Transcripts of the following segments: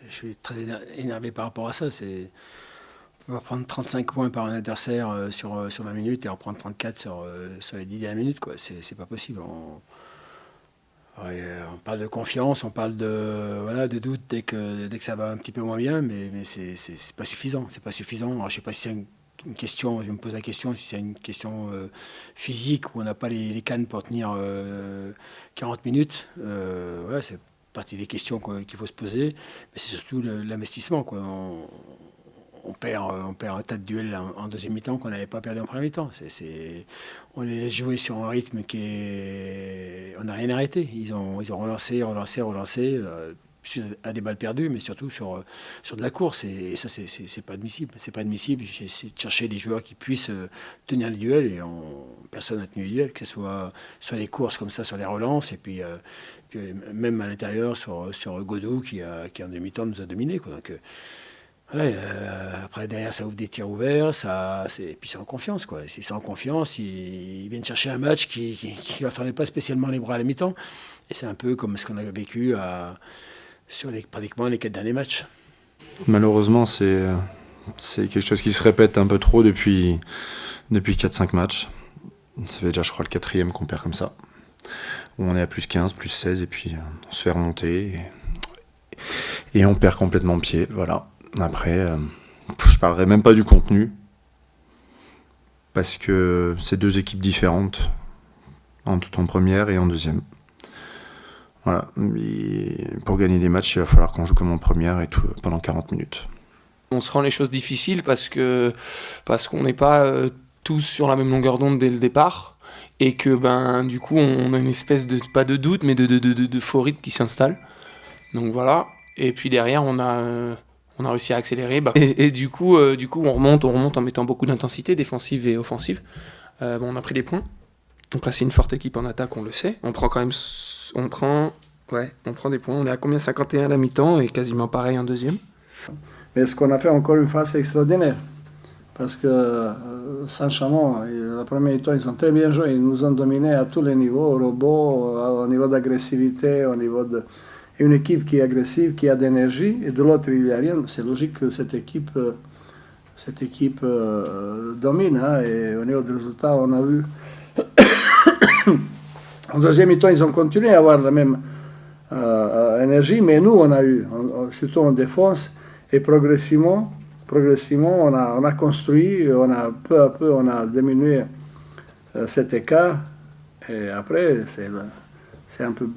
je suis très énervé par rapport à ça. On va prendre 35 points par un adversaire sur 20 minutes et en prendre 34 sur les 10 dernières minutes, quoi. C'est pas possible. On parle de confiance, on parle de doute dès que ça va un petit peu moins bien, mais c'est pas suffisant. C'est pas suffisant. Alors, je sais pas si c'est une question, je me pose la question si c'est une question physique où on n'a pas les cannes pour tenir 40 minutes. C'est partie des questions qu'il faut se poser, mais c'est surtout l'investissement, quoi. On perd un tas de duels en deuxième mi-temps qu'on n'avait pas perdu en première mi-temps. On les laisse jouer sur un rythme on n'a rien arrêté. Ils ont relancé à des balles perdues, mais surtout sur de la course. Et ça, c'est pas admissible. C'est pas admissible. J'ai essayé de chercher des joueurs qui puissent tenir les duels et personne n'a tenu les duels, que ce soit sur les courses comme ça, sur les relances, et puis même à l'intérieur sur Godot qui en demi-temps nous a dominés, quoi. Donc, après, derrière, ça ouvre des tirs ouverts, et puis c'est en confiance, quoi. Si c'est en confiance, ils viennent chercher un match qui ne leur tendait pas spécialement les bras à la mi-temps. Et c'est un peu comme ce qu'on a vécu sur pratiquement les 4 derniers matchs. Malheureusement, c'est quelque chose qui se répète un peu trop depuis 4-5 matchs. Ça fait déjà, je crois, le 4e qu'on perd comme ça. Où on est à plus 15, plus 16, et puis on se fait remonter. Et on perd complètement pied, voilà. Après, je parlerai même pas du contenu, parce que c'est 2 équipes différentes, en première et en deuxième. Voilà. Et pour gagner des matchs, il va falloir qu'on joue comme en première et tout pendant 40 minutes. On se rend les choses difficiles parce qu'on n'est pas tous sur la même longueur d'onde dès le départ, et que du coup on a une espèce de, pas de doute, mais de faux rythme qui s'installe. Donc voilà. Et puis derrière on a réussi à accélérer. Et du coup on remonte en mettant beaucoup d'intensité défensive et offensive. On a pris des points. Donc là c'est une forte équipe en attaque, on le sait. On prend des points. On est à combien? 51 à la mi-temps et quasiment pareil en deuxième. Mais ce qu'on a fait encore une fois, c'est extraordinaire. Parce que Saint-Chamond, la première mi-temps, ils ont très bien joué. Ils nous ont dominés à tous les niveaux, au robot, au niveau d'agressivité, au niveau de... Une équipe qui est agressive, qui a d'énergie, et de l'autre, il n'y a rien. C'est logique que cette équipe domine. Hein, et au niveau du résultat, on a vu... En deuxième mi-temps, ils ont continué à avoir la même énergie, mais nous, on a eu, surtout en défense, et progressivement, on a construit, peu à peu, on a diminué cet écart. Et après, c'est un peu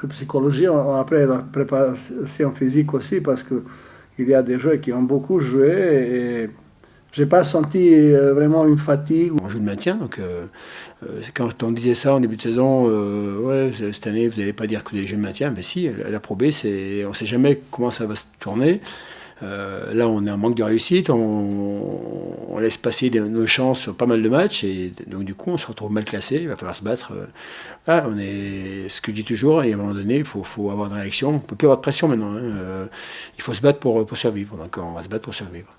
psychologie. Après, la préparation physique aussi, parce qu'il y a des joueurs qui ont beaucoup joué et je n'ai pas senti vraiment une fatigue. On joue de maintien, donc quand on disait ça en début de saison, cette année, vous n'allez pas dire que vous allez jouer de maintien, mais si, la Pro B, on ne sait jamais comment ça va se tourner. Là, on est en manque de réussite, on laisse passer nos chances sur pas mal de matchs, et donc du coup, on se retrouve mal classé, il va falloir se battre. Ce que je dis toujours, et à un moment donné, il faut avoir une réaction, on ne peut plus avoir de pression maintenant. Il faut se battre pour survivre, donc on va se battre pour survivre.